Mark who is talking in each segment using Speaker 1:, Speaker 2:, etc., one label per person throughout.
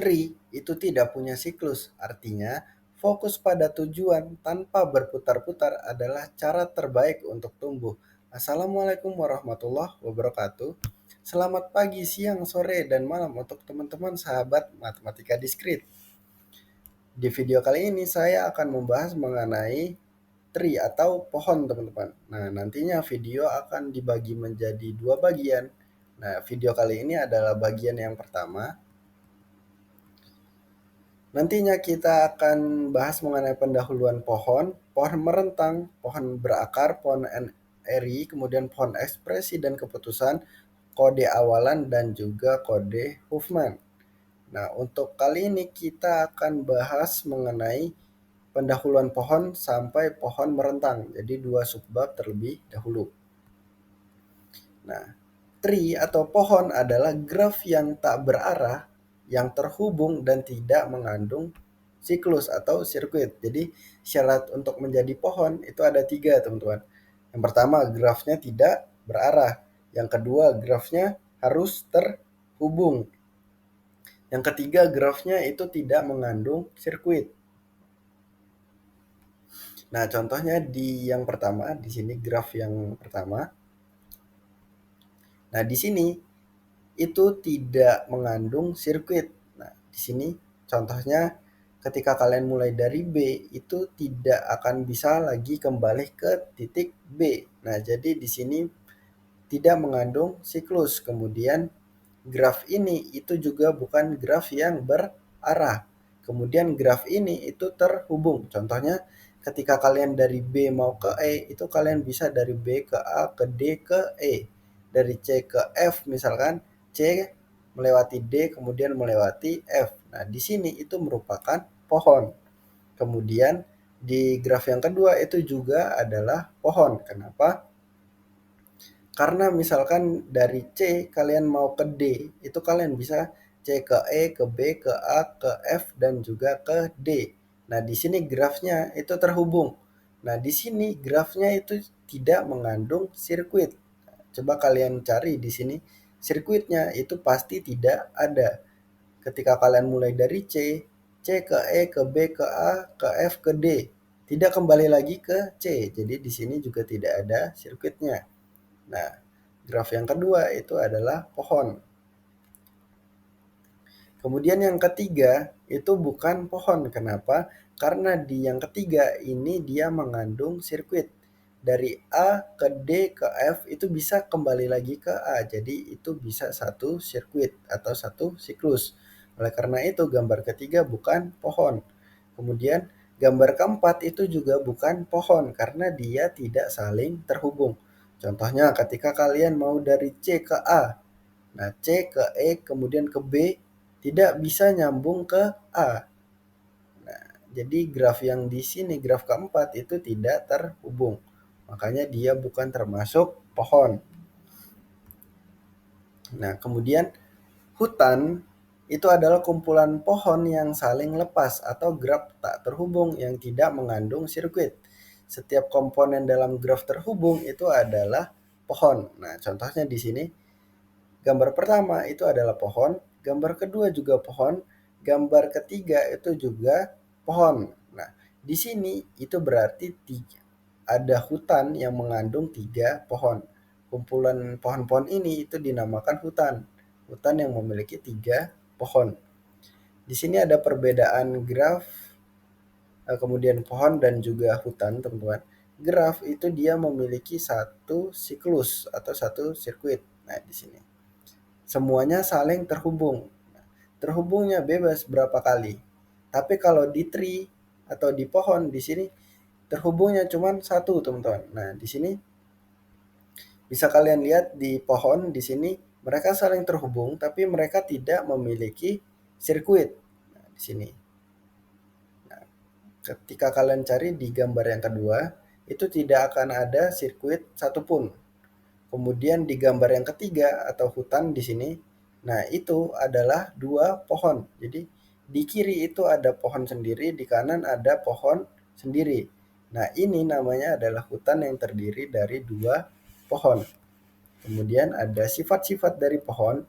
Speaker 1: Tree itu tidak punya siklus, artinya fokus pada tujuan tanpa berputar-putar adalah cara terbaik untuk tumbuh. Assalamualaikum warahmatullahi wabarakatuh. Selamat pagi, siang, sore, dan malam untuk teman-teman sahabat matematika diskrit. Di video kali ini saya akan membahas mengenai tree atau pohon, teman-teman. Nah, nantinya video akan dibagi menjadi dua bagian. Nah, video kali ini adalah bagian yang pertama. Nantinya kita akan bahas mengenai pendahuluan pohon, pohon merentang, pohon berakar, pohon eri, kemudian pohon ekspresi dan keputusan, kode awalan, dan juga kode Huffman. Nah, untuk kali ini kita akan bahas mengenai pendahuluan pohon sampai pohon merentang. Jadi dua subbab terlebih dahulu. Nah, tree atau pohon adalah graf yang tak berarah, yang terhubung dan tidak mengandung siklus atau sirkuit. Jadi syarat untuk menjadi pohon itu ada 3, teman-teman. Yang pertama, grafnya tidak berarah. Yang kedua, grafnya harus terhubung. Yang ketiga, grafnya itu tidak mengandung sirkuit. Nah, contohnya di yang pertama, di sini graf yang pertama. Nah, di sini itu tidak mengandung sirkuit. Nah, di sini contohnya ketika kalian mulai dari B itu tidak akan bisa lagi kembali ke titik B. Nah, jadi di sini tidak mengandung siklus. Kemudian graf ini itu juga bukan graf yang berarah. Kemudian graf ini itu terhubung. Contohnya ketika kalian dari B mau ke E, itu kalian bisa dari B ke A, ke D, ke E. Dari C ke F misalkan, C melewati D, kemudian melewati F. Nah, di sini itu merupakan pohon. Kemudian di graf yang kedua itu juga adalah pohon. Kenapa? Karena misalkan dari C kalian mau ke D, itu kalian bisa C ke E, ke B, ke A, ke F, dan juga ke D. Nah, di sini grafnya itu terhubung. Nah, di sini grafnya itu tidak mengandung sirkuit. Coba kalian cari di sini, sirkuitnya itu pasti tidak ada. Ketika kalian mulai dari C, C ke E, ke B, ke A, ke F, ke D, tidak kembali lagi ke C. Jadi di sini juga tidak ada sirkuitnya. Nah, graf yang kedua itu adalah pohon. Kemudian yang ketiga itu bukan pohon. Kenapa? Karena di yang ketiga ini dia mengandung sirkuit. Dari A ke D ke F itu bisa kembali lagi ke A. Jadi itu bisa satu sirkuit atau satu siklus. Oleh karena itu gambar ketiga bukan pohon. Kemudian gambar keempat itu juga bukan pohon karena dia tidak saling terhubung. Contohnya ketika kalian mau dari C ke A. Nah, C ke E kemudian ke B tidak bisa nyambung ke A. Nah, jadi graf yang di sini, graf keempat itu tidak terhubung. Makanya dia bukan termasuk pohon. Nah, kemudian hutan itu adalah kumpulan pohon yang saling lepas atau graf tak terhubung yang tidak mengandung sirkuit. Setiap komponen dalam graf terhubung itu adalah pohon. Nah, contohnya di sini gambar pertama itu adalah pohon, gambar kedua juga pohon, gambar ketiga itu juga pohon. Nah, di sini itu berarti ada hutan yang mengandung 3 pohon. Kumpulan pohon-pohon ini itu dinamakan hutan. Hutan yang memiliki 3 pohon. Di sini ada perbedaan graf, kemudian pohon dan juga hutan, teman-teman. Graf itu dia memiliki satu siklus atau satu sirkuit. Nah, di sini semuanya saling terhubung. Terhubungnya bebas berapa kali. Tapi kalau di tree atau di pohon di sini terhubungnya cuma satu, teman-teman. Nah, di sini bisa kalian lihat di pohon di sini mereka saling terhubung tapi mereka tidak memiliki sirkuit. Nah, di sini. Nah, ketika kalian cari di gambar yang kedua, itu tidak akan ada sirkuit satupun. Kemudian di gambar yang ketiga atau hutan di sini, nah itu adalah 2 pohon. Jadi di kiri itu ada pohon sendiri, di kanan ada pohon sendiri. Nah, ini namanya adalah hutan yang terdiri dari 2 pohon. Kemudian ada sifat-sifat dari pohon.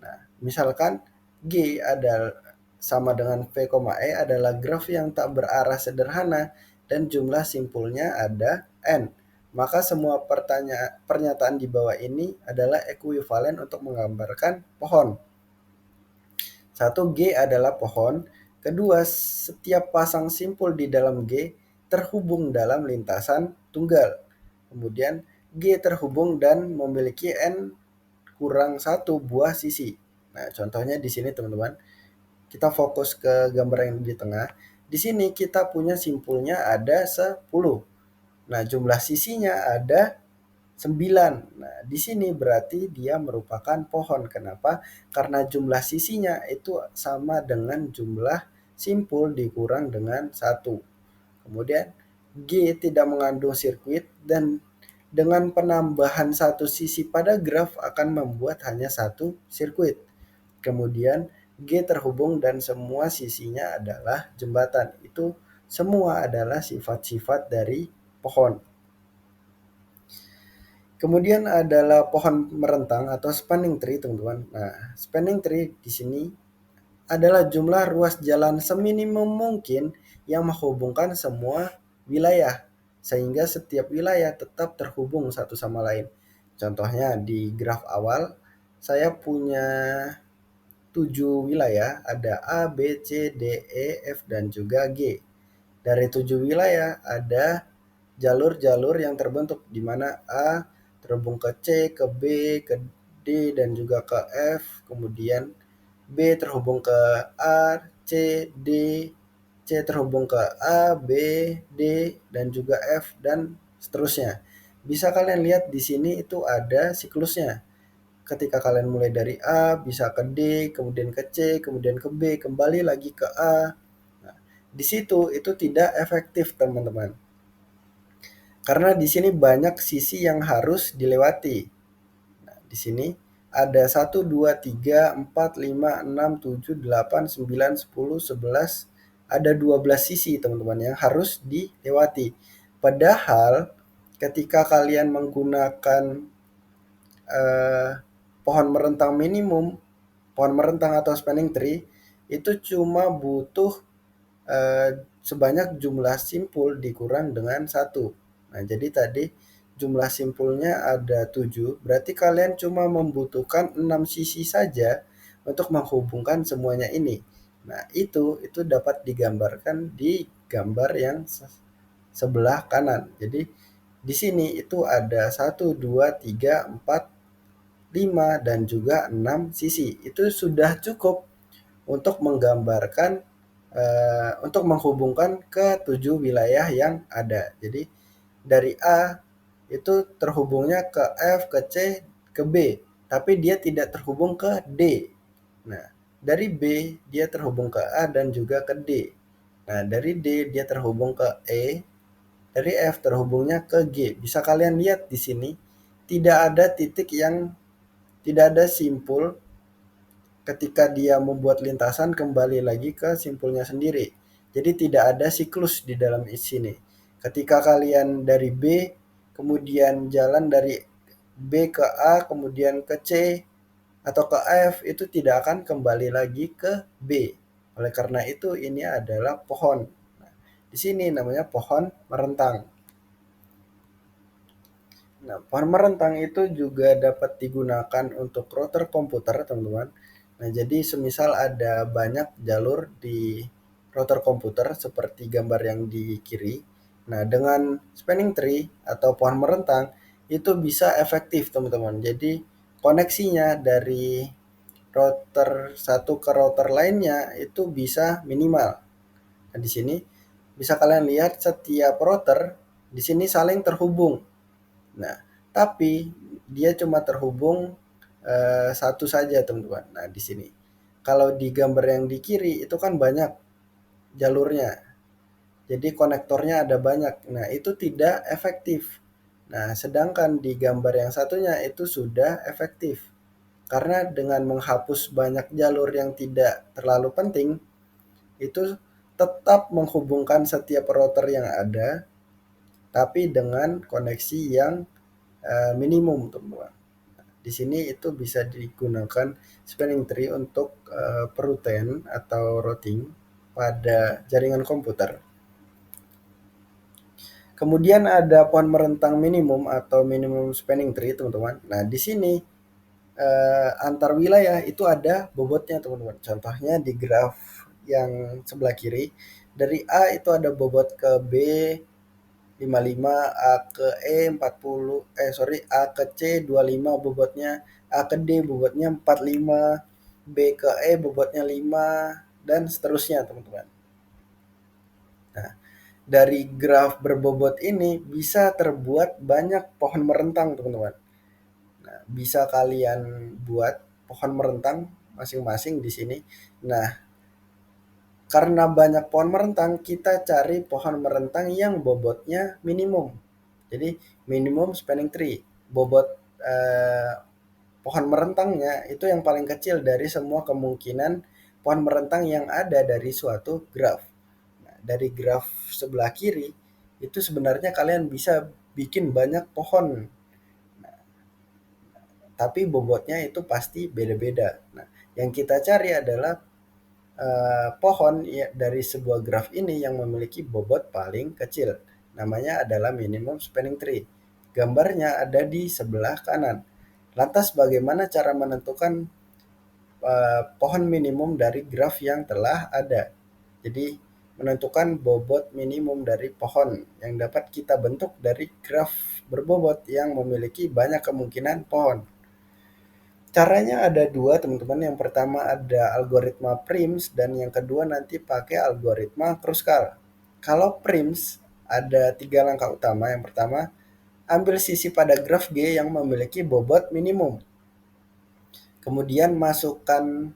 Speaker 1: Nah, misalkan G ada sama dengan V, E adalah graf yang tak berarah sederhana dan jumlah simpulnya ada N. Maka semua pernyataan di bawah ini adalah ekuivalen untuk menggambarkan pohon. 1. G adalah pohon. Kedua, setiap pasang simpul di dalam G terhubung dalam lintasan tunggal. Kemudian G terhubung dan memiliki N kurang 1 buah sisi. Nah, contohnya di sini teman-teman. Kita fokus ke gambar yang di tengah. Di sini kita punya simpulnya ada 10. Nah, jumlah sisinya ada 9. Nah, di sini berarti dia merupakan pohon. Kenapa? Karena jumlah sisinya itu sama dengan jumlah simpul dikurang dengan 1. Kemudian G tidak mengandung sirkuit dan dengan penambahan satu sisi pada graf akan membuat hanya satu sirkuit. Kemudian G terhubung dan semua sisinya adalah jembatan. Itu semua adalah sifat-sifat dari pohon. Kemudian adalah pohon merentang atau spanning tree, teman-teman. Nah, spanning tree di sini adalah jumlah ruas jalan seminimum mungkin yang menghubungkan semua wilayah, sehingga setiap wilayah tetap terhubung satu sama lain. Contohnya di graf awal, saya punya 7 wilayah, ada A, B, C, D, E, F, dan juga G. Dari 7 wilayah ada jalur-jalur yang terbentuk di mana A terhubung ke C, ke B, ke D, dan juga ke F. Kemudian B terhubung ke A, C, D, C terhubung ke A, B, D, dan juga F, dan seterusnya. Bisa kalian lihat di sini itu ada siklusnya. Ketika kalian mulai dari A, bisa ke D, kemudian ke C, kemudian ke B, kembali lagi ke A. Nah, di situ itu tidak efektif, teman-teman. Karena di sini banyak sisi yang harus dilewati. Nah, di sini ada 1, 2, 3, 4, 5, 6, 7, 8, 9, 10, 11, ada 12 sisi, teman-teman, yang harus dilewati. Padahal ketika kalian menggunakan eh, pohon merentang minimum, pohon merentang atau spanning tree, itu cuma butuh sebanyak jumlah simpul dikurang dengan 1. Nah, jadi tadi jumlah simpulnya ada 7, berarti kalian cuma membutuhkan 6 sisi saja untuk menghubungkan semuanya ini. Nah, itu dapat digambarkan di gambar yang sebelah kanan. Jadi di sini itu ada 1, 2, 3, 4, 5, dan juga 6 sisi. Itu sudah cukup untuk menggambarkan untuk menghubungkan ke 7 wilayah yang ada. Jadi dari A itu terhubungnya ke F, ke C, ke B, tapi dia tidak terhubung ke D. Nah, dari B dia terhubung ke A dan juga ke D. Nah, dari D dia terhubung ke E, dari F terhubungnya ke G. Bisa kalian lihat di sini tidak ada titik yang tidak ada simpul ketika dia membuat lintasan kembali lagi ke simpulnya sendiri. Jadi tidak ada siklus di dalam sini. Ketika kalian dari B, kemudian jalan dari B ke A, kemudian ke C, atau ke F, itu tidak akan kembali lagi ke B. Oleh karena itu ini adalah pohon. Nah, di sini namanya pohon merentang. Nah, pohon merentang itu juga dapat digunakan untuk router komputer, teman-teman. Nah, jadi semisal ada banyak jalur di router komputer seperti gambar yang di kiri. Nah, dengan spanning tree atau pohon merentang itu bisa efektif, teman-teman. Jadi koneksinya dari router satu ke router lainnya itu bisa minimal. Nah, di sini bisa kalian lihat setiap router di sini saling terhubung. Nah, tapi dia cuma terhubung satu saja, teman-teman. Nah, di sini. Kalau di gambar yang di kiri itu kan banyak jalurnya. Jadi konektornya ada banyak. Nah, itu tidak efektif. Nah, sedangkan di gambar yang satunya itu sudah efektif. Karena dengan menghapus banyak jalur yang tidak terlalu penting, itu tetap menghubungkan setiap router yang ada, tapi dengan koneksi yang minimum, teman-teman. Di sini itu bisa digunakan spanning tree untuk peruten atau routing pada jaringan komputer. Kemudian ada pohon merentang minimum atau minimum spanning tree, teman-teman. Nah, di sini antar wilayah itu ada bobotnya, teman-teman. Contohnya di graf yang sebelah kiri, dari A itu ada bobot ke B 55, A ke E 40, A ke C 25 bobotnya, A ke D bobotnya 45, B ke E bobotnya 5, dan seterusnya, teman-teman. Nah, dari graf berbobot ini bisa terbuat banyak pohon merentang, teman-teman. Nah, bisa kalian buat pohon merentang masing-masing di sini. Nah, karena banyak pohon merentang, kita cari pohon merentang yang bobotnya minimum. Jadi minimum spanning tree, bobot eh, pohon merentangnya itu yang paling kecil dari semua kemungkinan pohon merentang yang ada dari suatu graf. Nah, dari graf sebelah kiri itu sebenarnya kalian bisa bikin banyak pohon, tapi bobotnya itu pasti beda-beda. Nah, yang kita cari adalah pohon ya, dari sebuah graf ini yang memiliki bobot paling kecil. Namanya adalah minimum spanning tree. Gambarnya ada di sebelah kanan. Lantas bagaimana cara menentukan pohon minimum dari graf yang telah ada? Jadi menentukan bobot minimum dari pohon yang dapat kita bentuk dari graf berbobot yang memiliki banyak kemungkinan pohon. Caranya ada dua, teman-teman. Yang pertama ada algoritma Prims dan yang kedua nanti pakai algoritma Kruskal. Kalau Prims ada tiga langkah utama. Yang pertama, ambil sisi pada graf G yang memiliki bobot minimum. Kemudian masukkan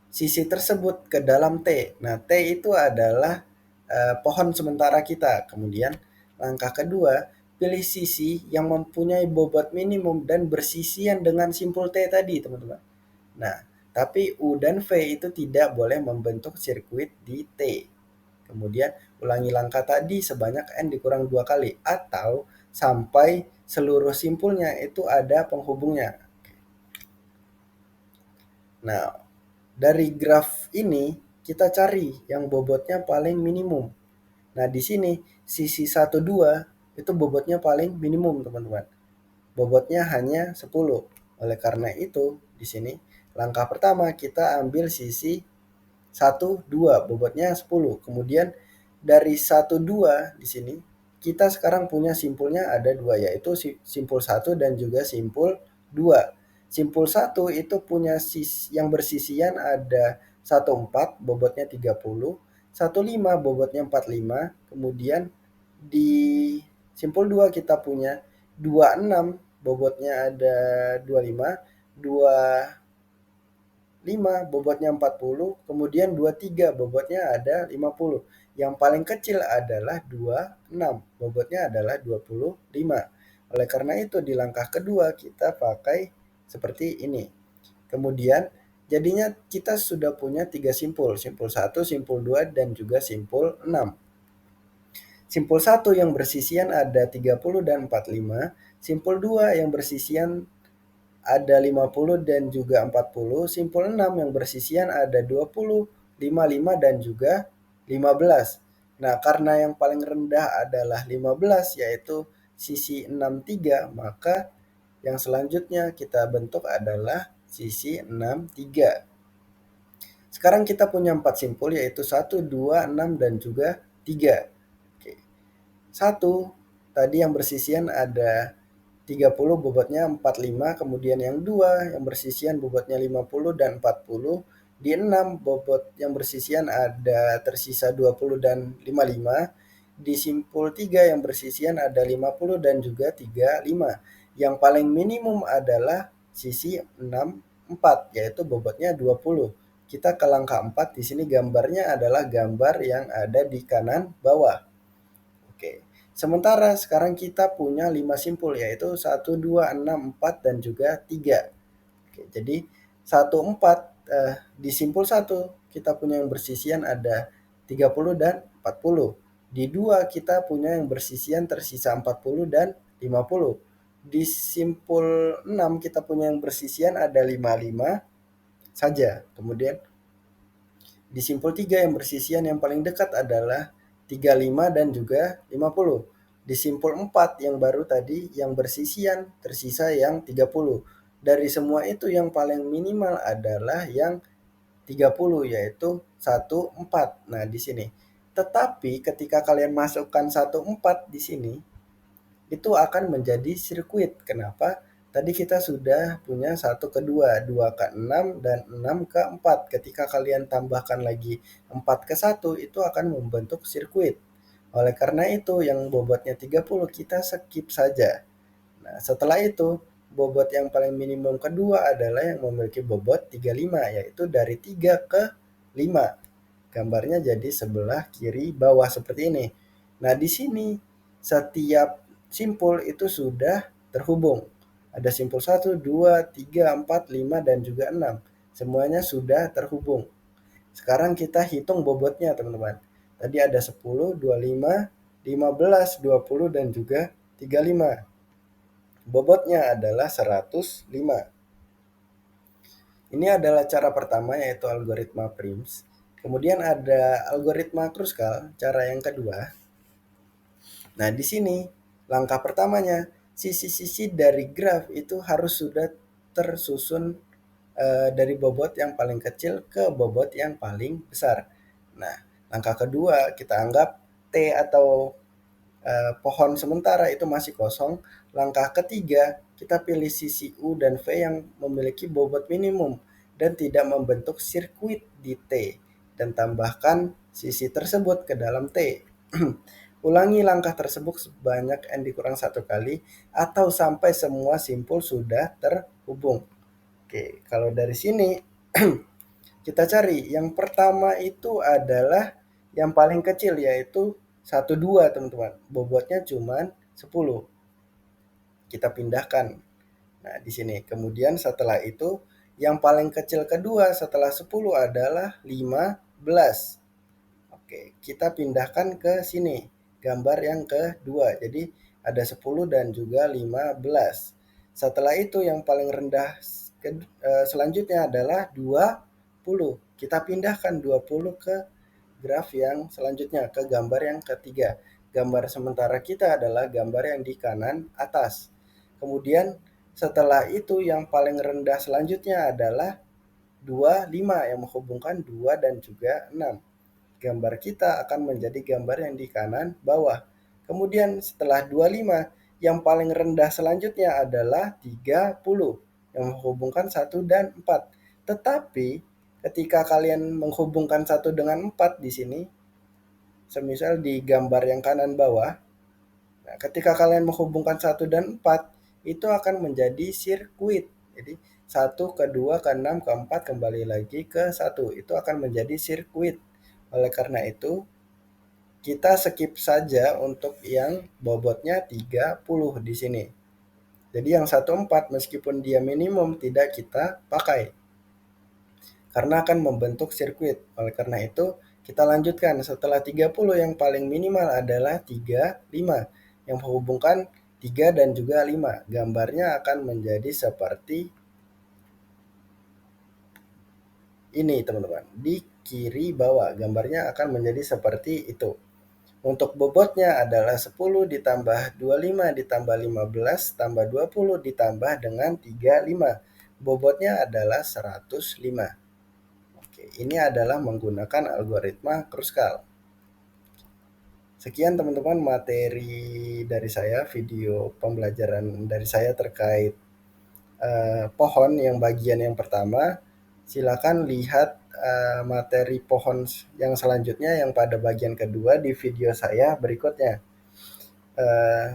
Speaker 1: sisi tersebut ke dalam T. Nah, T itu adalah pohon sementara kita. Kemudian langkah kedua, pilih sisi yang mempunyai bobot minimum dan bersisian dengan simpul T tadi, teman-teman. Nah, tapi U dan V itu tidak boleh membentuk sirkuit di T. Kemudian ulangi langkah tadi sebanyak N dikurang 2 kali atau sampai seluruh simpulnya itu ada penghubungnya. Nah, dari graf ini kita cari yang bobotnya paling minimum. Nah, di sini sisi 1, 2 itu bobotnya paling minimum, teman-teman. Bobotnya hanya 10. Oleh karena itu, di sini langkah pertama kita ambil sisi 1, 2, bobotnya 10. Kemudian dari 1, 2 di sini kita sekarang punya simpulnya ada dua, yaitu simpul 1 dan juga simpul 2. Simpul 1 itu punya yang bersisian ada 14 bobotnya 30, 15 bobotnya 45, kemudian di simpul 2 kita punya 26 bobotnya ada 25, 25 bobotnya 40, kemudian 23 bobotnya ada 50. Yang paling kecil adalah 26, bobotnya adalah 25. Oleh karena itu di langkah kedua kita pakai seperti ini. Kemudian jadinya kita sudah punya 3 simpul, simpul 1, simpul 2, dan juga simpul 6. Simpul 1 yang bersisian ada 30 dan 45, simpul 2 yang bersisian ada 50 dan juga 40, simpul 6 yang bersisian ada 20, 55 dan juga 15. Nah, karena yang paling rendah adalah 15 yaitu sisi 63, maka yang selanjutnya kita bentuk adalah sisi 63. Sekarang kita punya 4 simpul yaitu 1, 2, 6 dan juga 3. Oke. 1 tadi yang bersisian ada 30 bobotnya 45, kemudian yang 2 yang bersisian bobotnya 50 dan 40, di 6 bobot yang bersisian ada tersisa 20 dan 55, di simpul 3 yang bersisian ada 50 dan juga 35. Yang paling minimum adalah sisi 6, 4 yaitu bobotnya 20. Kita ke langkah 4, di sini gambarnya adalah gambar yang ada di kanan bawah. Oke. Sementara sekarang kita punya 5 simpul yaitu 1, 2, 6, 4 dan juga 3. Oke, jadi 1, 4 di simpul 1 kita punya yang bersisian ada 30 dan 40. Di 2 kita punya yang bersisian tersisa 40 dan 50. Di simpul 6 kita punya yang bersisian ada 55 saja. Kemudian di simpul 3 yang bersisian yang paling dekat adalah 35 dan juga 50. Di simpul 4 yang baru tadi yang bersisian tersisa yang 30. Dari semua itu yang paling minimal adalah yang 30 yaitu 14. Nah, di sini. Tetapi ketika kalian masukkan 14 di sini, itu akan menjadi sirkuit. Kenapa? Tadi kita sudah punya 1 ke 2, 2 ke 6 dan 6 ke 4. Ketika kalian tambahkan lagi 4 ke 1 itu akan membentuk sirkuit. Oleh karena itu yang bobotnya 30 kita skip saja. Nah, setelah itu bobot yang paling minimum kedua adalah yang memiliki bobot 35 yaitu dari 3 ke 5. Gambarnya jadi sebelah kiri bawah seperti ini. Nah, di sini setiap simpul itu sudah terhubung. Ada simpul 1, 2, 3, 4, 5 dan juga 6. Semuanya sudah terhubung. Sekarang kita hitung bobotnya, teman-teman. Tadi ada 10, 25, 15, 20 dan juga 35. Bobotnya adalah 105. Ini adalah cara pertama yaitu algoritma Prim's. Kemudian ada algoritma Kruskal, cara yang kedua. Nah, di sini langkah pertamanya, sisi-sisi dari graf itu harus sudah tersusun dari bobot yang paling kecil ke bobot yang paling besar. Nah, langkah kedua kita anggap T atau pohon sementara itu masih kosong. Langkah ketiga, kita pilih sisi U dan V yang memiliki bobot minimum dan tidak membentuk sirkuit di T dan tambahkan sisi tersebut ke dalam T. Ulangi langkah tersebut sebanyak n dikurang 1 kali atau sampai semua simpul sudah terhubung. Oke, kalau dari sini kita cari yang pertama itu adalah yang paling kecil yaitu 12, teman-teman. Bobotnya cuma 10. Kita pindahkan. Nah, di sini. Kemudian setelah itu yang paling kecil kedua setelah 10 adalah 15. Oke, kita pindahkan ke sini. Gambar yang kedua. Jadi ada 10 dan juga 15. Setelah itu yang paling rendah selanjutnya adalah 20. Kita pindahkan 20 ke graf yang selanjutnya, ke gambar yang ketiga. Gambar sementara kita adalah gambar yang di kanan atas. Kemudian setelah itu yang paling rendah selanjutnya adalah 25 yang menghubungkan 2 dan juga 6. Gambar kita akan menjadi gambar yang di kanan bawah. Kemudian setelah 25, yang paling rendah selanjutnya adalah 30 yang menghubungkan 1 dan 4. Tetapi ketika kalian menghubungkan 1 dengan 4 di sini, semisal di gambar yang kanan bawah, nah, ketika kalian menghubungkan 1 dan 4, itu akan menjadi sirkuit. Jadi 1 ke 2 ke 6 ke 4 kembali lagi ke 1. Itu akan menjadi sirkuit. Oleh karena itu, kita skip saja untuk yang bobotnya 30 di sini. Jadi yang 14 meskipun dia minimum tidak kita pakai. Karena akan membentuk sirkuit. Oleh karena itu, kita lanjutkan. Setelah 30 yang paling minimal adalah 35 yang menghubungkan 3 dan juga 5. Gambarnya akan menjadi seperti ini, teman-teman. Di kiri bawah gambarnya akan menjadi seperti itu. Untuk bobotnya adalah 10 ditambah 25 ditambah 15 tambah 20 ditambah dengan 35. Bobotnya adalah 105. Oke, ini adalah menggunakan algoritma Kruskal. Sekian teman-teman materi dari saya, video pembelajaran dari saya terkait pohon yang bagian yang pertama. Silakan lihat materi pohon yang selanjutnya yang pada bagian kedua di video saya berikutnya.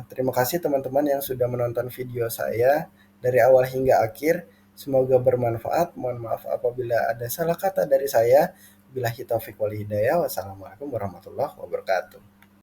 Speaker 1: Terima kasih teman-teman yang sudah menonton video saya dari awal hingga akhir. Semoga bermanfaat. Mohon maaf apabila ada salah kata dari saya. Billahi taufiq wal hidayah. Wassalamualaikum warahmatullahi wabarakatuh.